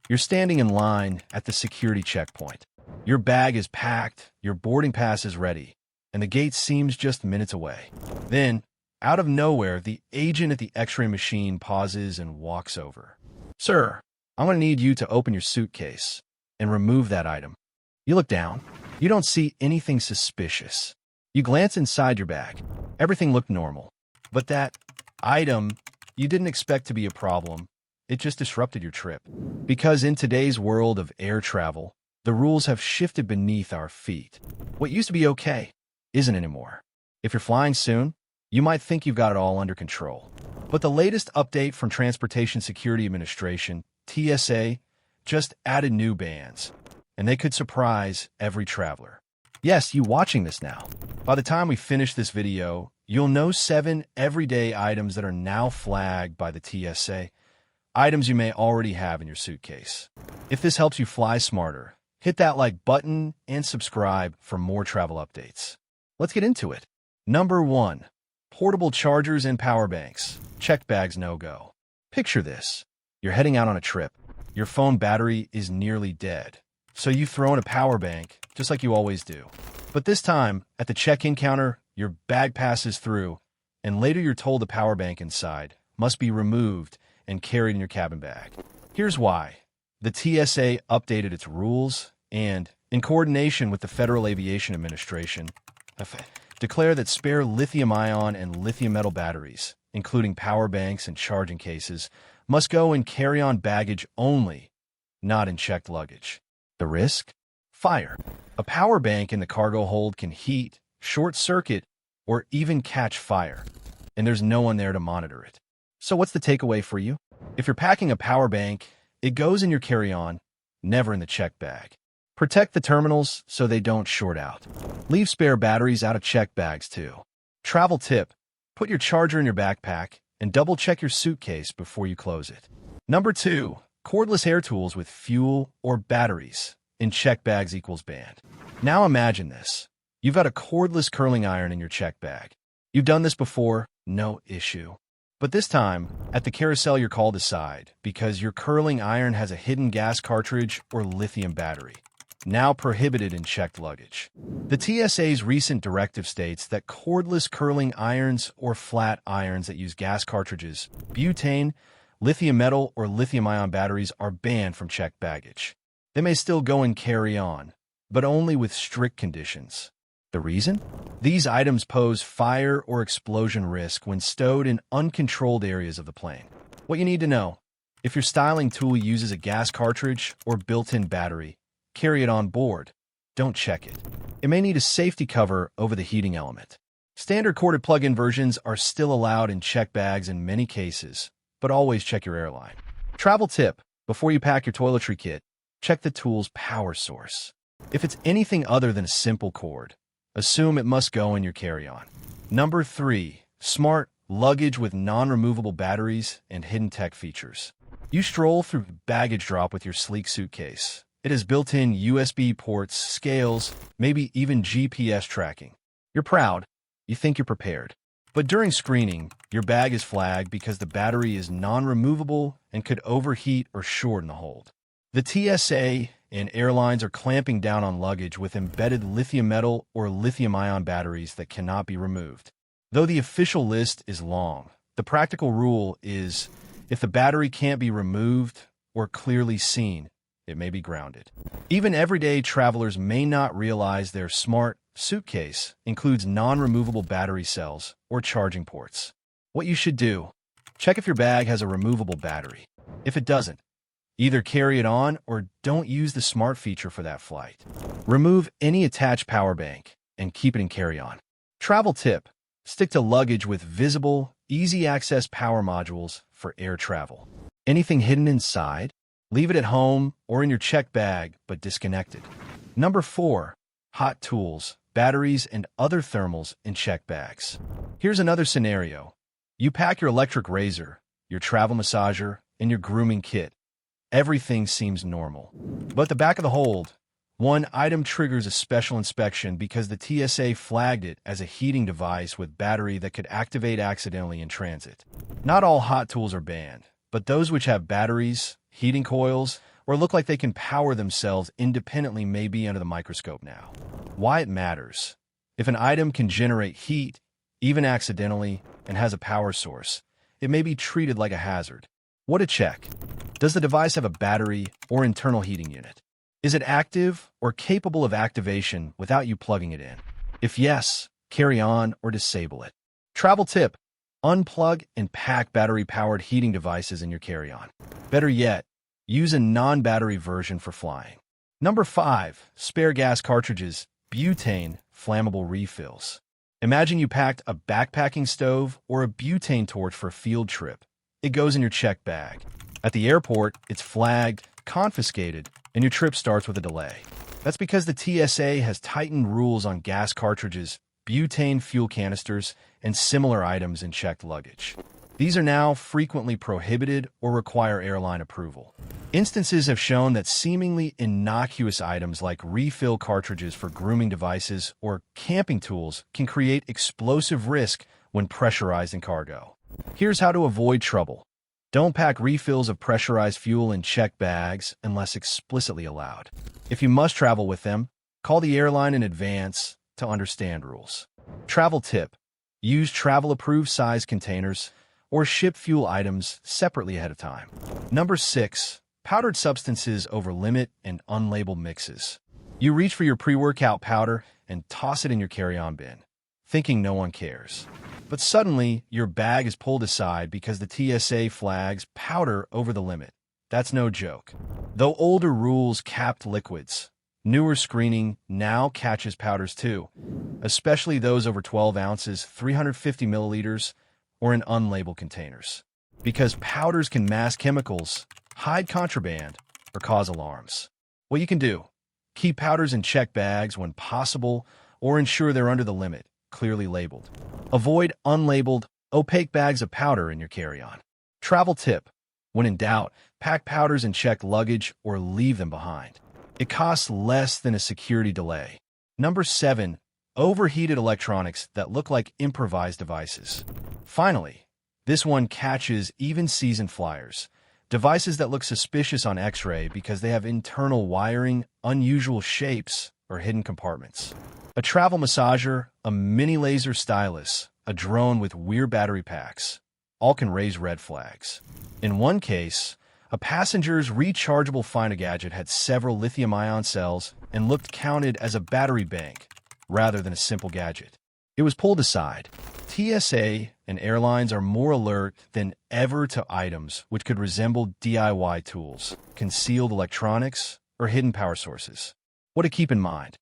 You're standing in line at the security checkpoint. Your bag is packed, your boarding pass is ready, and the gate seems just minutes away. Then, out of nowhere, the agent at the X-ray machine pauses and walks over. "Sir, I'm going to need you to open your suitcase and remove that item." You look down. You don't see anything suspicious. You glance inside your bag. Everything looked normal. But that item you didn't expect to be a problem. It just disrupted your trip. Because in today's world of air travel, the rules have shifted beneath our feet. What used to be okay isn't anymore. If you're flying soon, you might think you've got it all under control. But the latest update from Transportation Security Administration, TSA, just added new bans, and they could surprise every traveler. Yes, you watching this now. By the time we finish this video, you'll know 7 everyday items that are now flagged by the TSA, items you may already have in your suitcase. If this helps you fly smarter, hit that like button and subscribe for more travel updates. Let's get into it. Number 1. Portable chargers and power banks. Checked bags no-go. Picture this. You're heading out on a trip. Your phone battery is nearly dead. So you throw in a power bank, just like you always do. But this time, at the check-in counter, your bag passes through, and later you're told the power bank inside must be removed and carried in your cabin bag. Here's why. The TSA updated its rules and, in coordination with the Federal Aviation Administration, declare that spare lithium-ion and lithium-metal batteries, including power banks and charging cases, must go in carry-on baggage only, not in checked luggage. The risk? Fire. A power bank in the cargo hold can heat, short-circuit, or even catch fire, and there's no one there to monitor it. So what's the takeaway for you? If you're packing a power bank, it goes in your carry-on, never in the checked bag. Protect the terminals so they don't short out. Leave spare batteries out of checked bags too. Travel tip: put your charger in your backpack and double-check your suitcase before you close it. Number 2. Cordless air tools with fuel or batteries in checked bags equals banned. Now imagine this. You've got a cordless curling iron in your checked bag. You've done this before, no issue. But this time, at the carousel you're called aside because your curling iron has a hidden gas cartridge or lithium battery, now prohibited in checked luggage. The TSA's recent directive states that cordless curling irons or flat irons that use gas cartridges, butane, lithium metal, or lithium-ion batteries are banned from checked baggage. They may still go in carry-on, but only with strict conditions. The reason? These items pose fire or explosion risk when stowed in uncontrolled areas of the plane. What you need to know: if your styling tool uses a gas cartridge or built-in battery, carry it on board. Don't check it. It may need a safety cover over the heating element. Standard corded plug-in versions are still allowed in checked bags in many cases, but always check your airline. Travel tip: before you pack your toiletry kit, check the tool's power source. If it's anything other than a simple cord, assume it must go in your carry-on. Number 3. Smart luggage with non-removable batteries and hidden tech features. You stroll through baggage drop with your sleek suitcase. It has built-in USB ports, scales, maybe even GPS tracking. You're proud. You think you're prepared. But during screening, your bag is flagged because the battery is non-removable and could overheat or short in the hold. The TSA and airlines are clamping down on luggage with embedded lithium metal or lithium-ion batteries that cannot be removed. Though the official list is long, the practical rule is if the battery can't be removed or clearly seen, it may be grounded. Even everyday travelers may not realize their smart suitcase includes non-removable battery cells or charging ports. What you should do: check if your bag has a removable battery. If it doesn't, either carry it on or don't use the smart feature for that flight. Remove any attached power bank and keep it in carry-on. Travel tip: stick to luggage with visible, easy-access power modules for air travel. Anything hidden inside? Leave it at home or in your checked bag, but disconnected. Number 4. Hot tools, batteries, and other thermals in checked bags. Here's another scenario. You pack your electric razor, your travel massager, and your grooming kit. Everything seems normal. But at the back of the hold, one item triggers a special inspection because the TSA flagged it as a heating device with battery that could activate accidentally in transit. Not all hot tools are banned, but those which have batteries, heating coils, or look like they can power themselves independently may be under the microscope now. Why it matters. If an item can generate heat, even accidentally, and has a power source, it may be treated like a hazard. What to check? Does the device have a battery or internal heating unit? Is it active or capable of activation without you plugging it in? If yes, carry on or disable it. Travel tip: unplug and pack battery-powered heating devices in your carry-on. Better yet, use a non-battery version for flying. Number 5. Spare gas cartridges, butane, flammable refills. Imagine you packed a backpacking stove or a butane torch for a field trip. It goes in your checked bag. At the airport, it's flagged, confiscated, and your trip starts with a delay. That's because the TSA has tightened rules on gas cartridges, butane fuel canisters, and similar items in checked luggage. These are now frequently prohibited or require airline approval. Instances have shown that seemingly innocuous items like refill cartridges for grooming devices or camping tools can create explosive risk when pressurized in cargo. Here's how to avoid trouble. Don't pack refills of pressurized fuel in checked bags unless explicitly allowed. If you must travel with them, call the airline in advance to understand rules. Travel tip: use travel-approved size containers or ship fuel items separately ahead of time. Number 6. Powdered substances over limit and unlabeled mixes. You reach for your pre-workout powder and toss it in your carry-on bin, thinking no one cares. But suddenly, your bag is pulled aside because the TSA flags powder over the limit. That's no joke. Though older rules capped liquids, newer screening now catches powders too, especially those over 12 ounces, 350 milliliters, or in unlabeled containers. Because powders can mask chemicals, hide contraband, or cause alarms. What you can do: keep powders in checked bags when possible, or ensure they're under the limit, clearly labeled. Avoid unlabeled, opaque bags of powder in your carry-on. Travel tip: when in doubt, pack powders in checked luggage or leave them behind. It costs less than a security delay. Number 7. Overheated electronics that look like improvised devices. Finally, this one catches even seasoned flyers. Devices that look suspicious on X-ray because they have internal wiring, unusual shapes, or hidden compartments. A travel massager, a mini laser stylus, a drone with weird battery packs, all can raise red flags. In one case, a passenger's rechargeable finder gadget had several lithium-ion cells and looked counted as a battery bank rather than a simple gadget. It was pulled aside. TSA and airlines are more alert than ever to items which could resemble DIY tools, concealed electronics, or hidden power sources. What to keep in mind: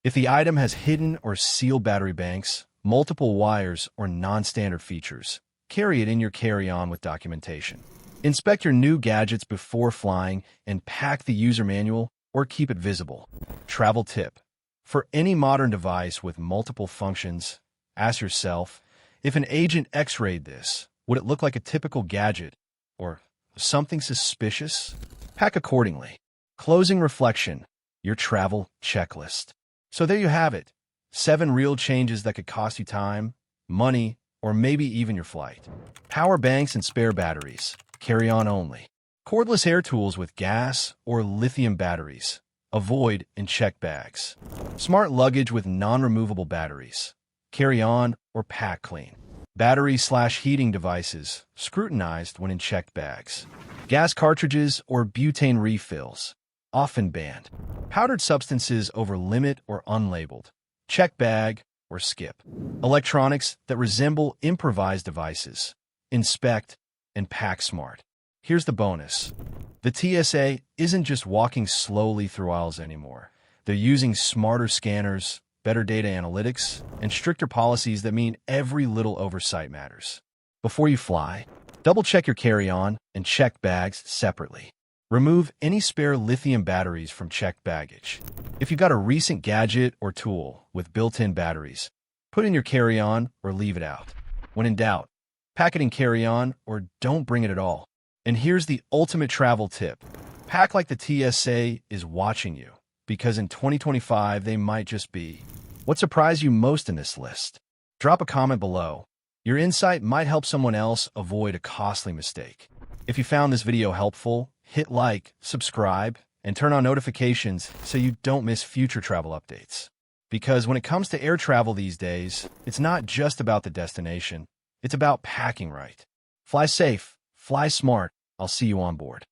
if the item has hidden or sealed battery banks, multiple wires, or non-standard features, carry it in your carry-on with documentation. Inspect your new gadgets before flying and pack the user manual or keep it visible. Travel tip: for any modern device with multiple functions, ask yourself, if an agent X-rayed this, would it look like a typical gadget or something suspicious? Pack accordingly. Closing reflection: your travel checklist. So there you have it. 7 real changes that could cost you time, money, or maybe even your flight. Power banks and spare batteries. Carry on only. Cordless air tools with gas or lithium batteries. Avoid in checked bags. Smart luggage with non-removable batteries. Carry on or pack clean. Battery/heating devices. Scrutinized when in checked bags. Gas cartridges or butane refills. Often banned. Powdered substances over limit or unlabeled. Check bag or skip. Electronics that resemble improvised devices. Inspect and pack smart. Here's the bonus: the TSA isn't just walking slowly through aisles anymore. They're using smarter scanners, better data analytics, and stricter policies that mean every little oversight matters. Before you fly, double-check your carry-on and check bags separately. Remove any spare lithium batteries from checked baggage. If you've got a recent gadget or tool with built-in batteries, put in your carry-on or leave it out. When in doubt, pack it in carry-on or don't bring it at all. And here's the ultimate travel tip: pack like the TSA is watching you, because in 2025 they might just be. What surprised you most in this list? Drop a comment below. Your insight might help someone else avoid a costly mistake. If you found this video helpful, hit like, subscribe, and turn on notifications so you don't miss future travel updates. Because when it comes to air travel these days, it's not just about the destination, it's about packing right. Fly safe, fly smart. I'll see you on board.